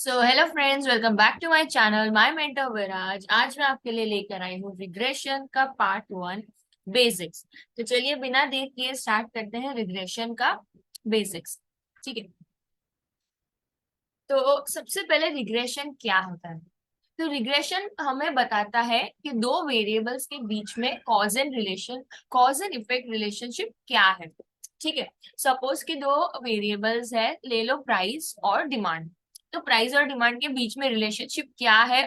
So hello friends, welcome back to my channel my mentor Viraj. आज मैं आपके लिए लेकर आई हूँ रिग्रेशन का पार्ट 1 बेसिक्स। तो चलिए बिना देर किए स्टार्ट करते हैं रिग्रेशन का बेसिक्स। ठीक है। तो सबसे पहले रिग्रेशन क्या होता है? तो रिग्रेशन हमें बताता है कि दो वेरिएबल्स के बीच में कॉज एंड इफेक्ट रिलेशनशिप क्या है। ठीक है। सपोज कि दो वेरिएबल्स है, ले लो प्राइस और डिमांड। तो प्राइस और डिमांड के बीच में रिलेशनशिप क्या है,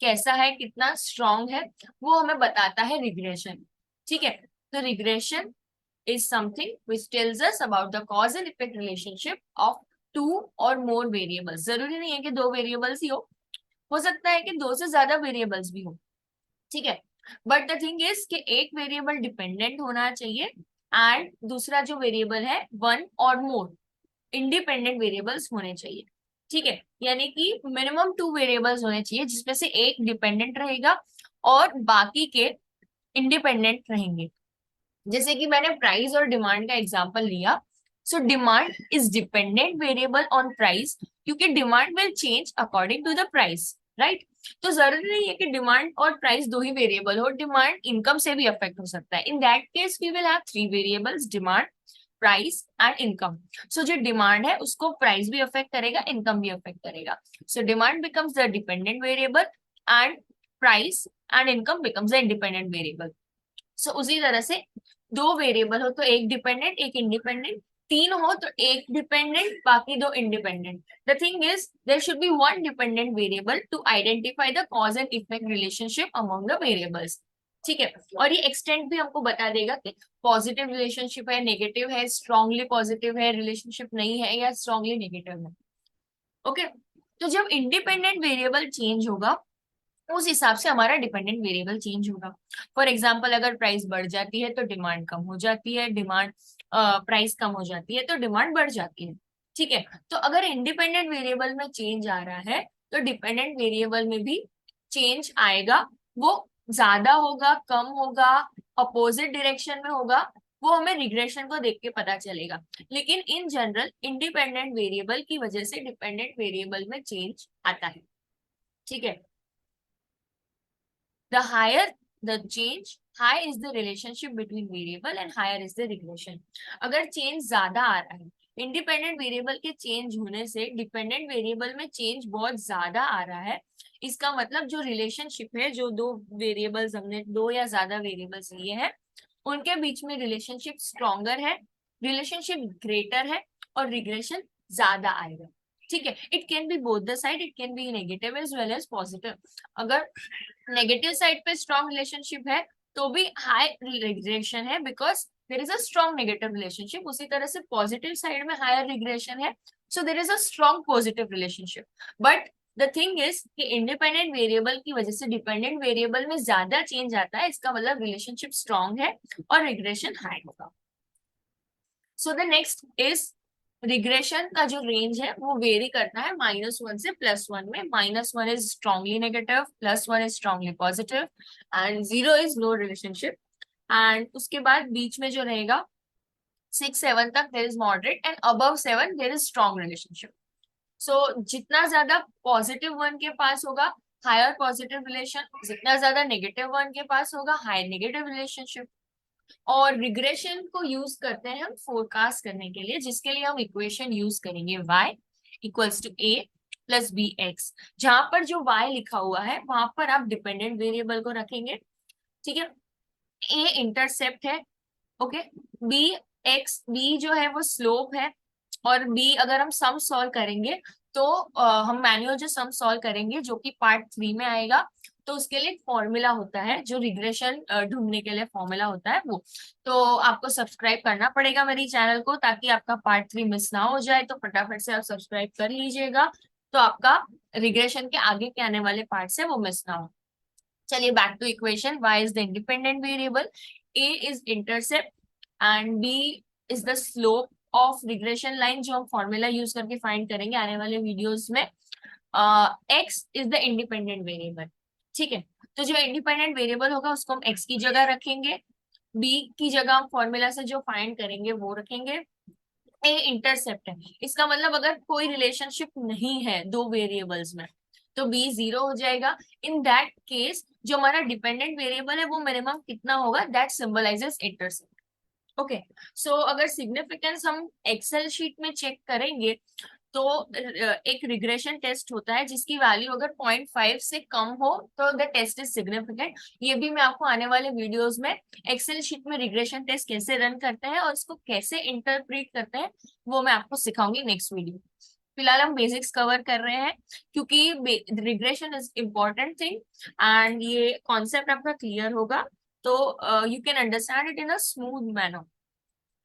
कैसा है, कितना स्ट्रांग है, वो हमें बताता है रिग्रेशन। ठीक है। तो regression is something which tells us about the cause and effect relationship of two or more variables। जरूरी नहीं है कि दो वेरिएबल्स ही हो सकता है कि दो से ज्यादा वेरिएबल्स भी हो। ठीक है। बट द थिंग इज कि एक वेरिएबल डिपेंडेंट होना चाहिए एंड दूसरा जो वेरिएबल है वन और मोर इंडिपेंडेंट वेरिएबल्स होने चाहिए। ठीक है। यानी कि मिनिमम टू वेरिएबल्स होने चाहिए जिसमें से एक डिपेंडेंट रहेगा और बाकी के इंडिपेंडेंट रहेंगे। जैसे कि मैंने प्राइस और डिमांड का एग्जांपल लिया। So demand is dependent variable on price क्योंकि demand will change according to the price, right. तो जरूरी नहीं है कि डिमांड और प्राइस दो ही वेरिएबल हो, डिमांड इनकम से भी अफेक्ट हो सकता है। In that case we will have three variables, demand, price and income. So जो डिमांड है उसको प्राइस भी अफेक्ट करेगा, इनकम भी अफेक्ट करेगा। So demand becomes the dependent variable and price and income becomes the independent variable. So उसी तरह से दो वेरिएबल हो तो एक डिपेंडेंट एक इंडिपेंडेंट, तीन हो तो एक डिपेंडेंट बाकी दो independent. The thing is there should be one dependent variable to identify the cause and effect relationship among the variables. ठीक है। और ये एक्सटेंट भी हमको बता देगा कि पॉजिटिव रिलेशनशिप है, नेगेटिव है, स्ट्रांगली पॉजिटिव है रिलेशनशिप नहीं है, या स्ट्रांगली नेगेटिव है। ओके। तो जब इंडिपेंडेंट वेरिएबल चेंज होगा उस हिसाब से हमारा डिपेंडेंट वेरिएबल चेंज होगा। फॉर एग्जाम्पल अगर प्राइस बढ़ जाती है तो डिमांड कम हो जाती है, डिमांड प्राइस कम हो जाती है तो डिमांड बढ़ जाती है। ठीक है। तो अगर इंडिपेंडेंट वेरिएबल में चेंज आ रहा है तो डिपेंडेंट वेरिएबल में भी चेंज आएगा। वो ज्यादा होगा, कम होगा, अपोजिट डायरेक्शन में होगा, वो हमें रिग्रेशन को देख के पता चलेगा। लेकिन इन जनरल इंडिपेंडेंट वेरिएबल की वजह से डिपेंडेंट वेरिएबल में चेंज आता है। ठीक है। The higher the change, high is the relationship between variable and higher is the regression। अगर चेंज ज्यादा आ रहा है, इंडिपेंडेंट वेरिएबल के चेंज होने से डिपेंडेंट वेरिएबल में चेंज बहुत ज्यादा आ रहा है, इसका मतलब जो रिलेशनशिप है, जो दो वेरिएबल्स हमने दो या ज्यादा वेरिएबल्स लिए हैं उनके बीच में रिलेशनशिप स्ट्रॉन्गर है, रिलेशनशिप ग्रेटर है और रिग्रेशन ज्यादा आएगा। ठीक है। It can be both the side, it can be negative as well as positive. अगर नेगेटिव साइड पे स्ट्रॉन्ग रिलेशनशिप है तो भी हाई रिग्रेशन है because there is a strong negative relationship. उसी तरह से पॉजिटिव साइड में हायर रिग्रेशन है, so there is a strong positive relationship. But the thing is कि इंडिपेंडेंट वेरिएबल की वजह से डिपेंडेंट वेरिएबल में ज्यादा चेंज आता है, इसका मतलब रिलेशनशिप स्ट्रॉन्ग है और रिग्रेशन हाई होगा। So the next is regression का जो रेंज है वो वेरी करता है -1 से +1 में। -1 is strongly negative, +1 is strongly positive and 0 is no relationship. And उसके बाद बीच में जो रहेगा 6 7 तक there is moderate and above 7 there is strong relationship. So जितना ज्यादा पॉजिटिव वन के पास होगा हायर पॉजिटिव रिलेशन, जितना ज्यादा नेगेटिव वन के पास होगा हायर नेगेटिव रिलेशनशिप। और रिग्रेशन को यूज करते हैं हम फोरकास्ट करने के लिए, जिसके लिए हम इक्वेशन यूज करेंगे y equals to a plus B X. जहां पर जो y लिखा हुआ है वहां पर आप डिपेंडेंट वेरिएबल को रखेंगे। ठीक है। a इंटरसेप्ट है, ओके। b b जो है वो स्लोप है। और b अगर हम सम सॉल्व करेंगे तो हम मैनुअल जो सम सॉल्व करेंगे जो कि पार्ट 3 में आएगा, तो उसके लिए फॉर्मूला होता है, जो रिग्रेशन ढूंढने के लिए फॉर्मूला होता है वो। तो आपको सब्सक्राइब करना पड़ेगा मेरी चैनल को ताकि आपका पार्ट 3 मिस ना हो जाए, तो फटाफट से आप सब्सक्राइब कर लीजिएगा तो आपका रिग्रेशन के आगे के आने वाले पार्ट है वो मिस ना हो। चलिए back to equation. y is the independent variable, a is intercept and b is the slope of regression line, जो हम फॉर्मूला यूज करके फाइंड करेंगे आने वाले वीडियोस में। x is the independent variable. ठीक है। तो जो इंडिपेंडेंट वेरिएबल होगा उसको हम x की जगह रखेंगे, b की जगह हम फॉर्मूला से जो फाइंड करेंगे वो रखेंगे, ए इंटरसेप्ट है, इसका मतलब अगर कोई रिलेशनशिप नहीं है दो वेरिएबल्स में तो बी जीरो हो जाएगा। इन दैट केस जो हमारा डिपेंडेंट वेरिएबल है वो मिनिमम कितना होगा, दैट सिंबलाइजेस इंटरसेप्ट। ओके, सो अगर सिग्निफिकेंस हम एक्सेल शीट में चेक करेंगे तो एक रिग्रेशन टेस्ट होता है जिसकी वैल्यू अगर 0.5 से कम हो तो द टेस्ट इज सिग्निफिकेंट। ये भी मैं आपको आने वाले वीडियोस में एक्सेल शीट में रिग्रेशन टेस्ट कैसे रन करते हैं और इसको कैसे इंटरप्रेट करते हैं वो मैं आपको सिखाऊंगी नेक्स्ट वीडियो। फिलहाल हम बेसिक्स कवर कर रहे हैं क्योंकि regression is important thing and ये कॉन्सेप्ट आपका क्लियर होगा तो you can understand it in a smooth manner,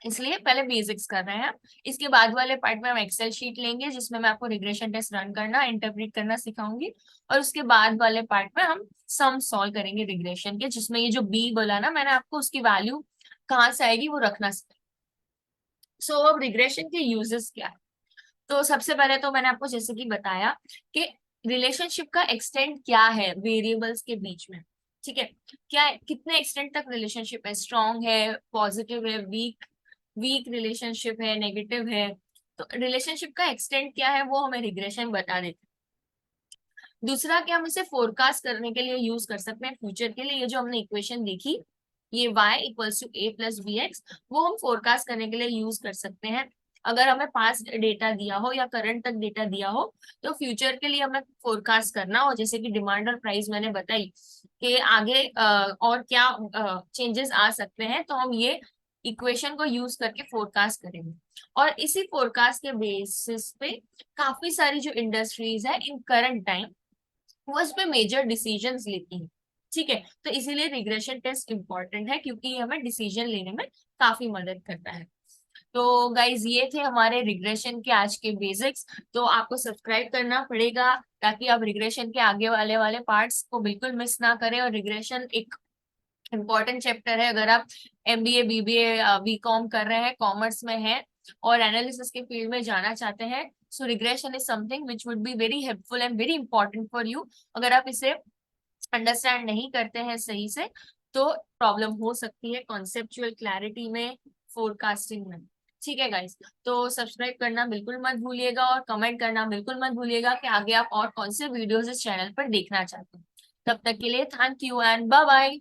इसलिए पहले बेसिक्स कर रहे हैं। इसके बाद वाले पार्ट में हम एक्सेल शीट लेंगे जिसमें मैं आपको रिग्रेशन टेस्ट रन करना इंटरप्रेट करना सिखाऊंगी और उसके बाद वाले पार्ट में हम सम सॉल्व करेंगे रिग्रेशन के, जिसमें ये जो बी बोला ना मैंने आपको उसकी वैल्यू कहाँ से आएगी वो रखना। सो अब रिग्रेशन के यूजेस क्या है, तो सबसे पहले तो मैंने आपको जैसे कि बताया कि रिलेशनशिप का एक्सटेंट क्या है वेरिएबल्स के बीच में। ठीक है, क्या है, कितने एक्सटेंट तक रिलेशनशिप है, स्ट्रॉन्ग है, पॉजिटिव है, वीक वीक रिलेशनशिप है, नेगेटिव है। तो रिलेशनशिप का एक्सटेंट क्या है वो हमें रिग्रेशन बता देते हैं। दूसरा क्या, हम इसे फोरकास्ट करने के लिए यूज कर सकते हैं फ्यूचर के लिए। ये जो हमने इक्वेशन देखी, ये y equals to A plus B X, वो हम फोरकास्ट करने के लिए यूज कर सकते हैं। अगर हमें पास्ट डेटा दिया हो या करंट तक डेटा दिया हो तो फ्यूचर के लिए हमें फोरकास्ट करना हो, जैसे कि डिमांड और प्राइस मैंने बताई कि आगे और क्या चेंजेस आ सकते हैं, तो हम ये इक्वेशन को यूज करके फोरकास्ट करेंगे। और इसी फोरकास्ट के बेसिस पे काफी सारी जो इंडस्ट्रीज है इन करंट टाइम वो इस पे मेजर डिसीजंस लेती है। ठीक है, तो इसीलिए रिग्रेशन टेस्ट इंपॉर्टेंट है क्योंकि ये हमें डिसीजन लेने में काफी मदद करता है। तो गाइज ये थे हमारे रिग्रेशन के आज के बेसिक्स, तो आपको सब्सक्राइब करना पड़ेगा ताकि आप रिग्रेशन के आगे वाले वाले पार्ट्स को बिल्कुल मिस ना करें। और रिग्रेशन एक इम्पॉर्टेंट चैप्टर है अगर आप एमबीए बीबीए बीकॉम कर रहे हैं, कॉमर्स में हैं और एनालिसिस के फील्ड में जाना चाहते हैं। So regression is something which would be very helpful and very important for you. अगर आप इसे अंडरस्टैंड नहीं करते हैं सही से तो प्रॉब्लम हो सकती है कॉन्सेप्चुअल क्लैरिटी में, फोरकास्टिंग में। ठीक है गाइस, तो सब्सक्राइब करना बिल्कुल मत भूलिएगा और कमेंट करना बिल्कुल मत भूलिएगा कि आगे आप और कौन से वीडियोस इस चैनल पर देखना चाहते हैं। तब तक के लिए thank you and bye bye.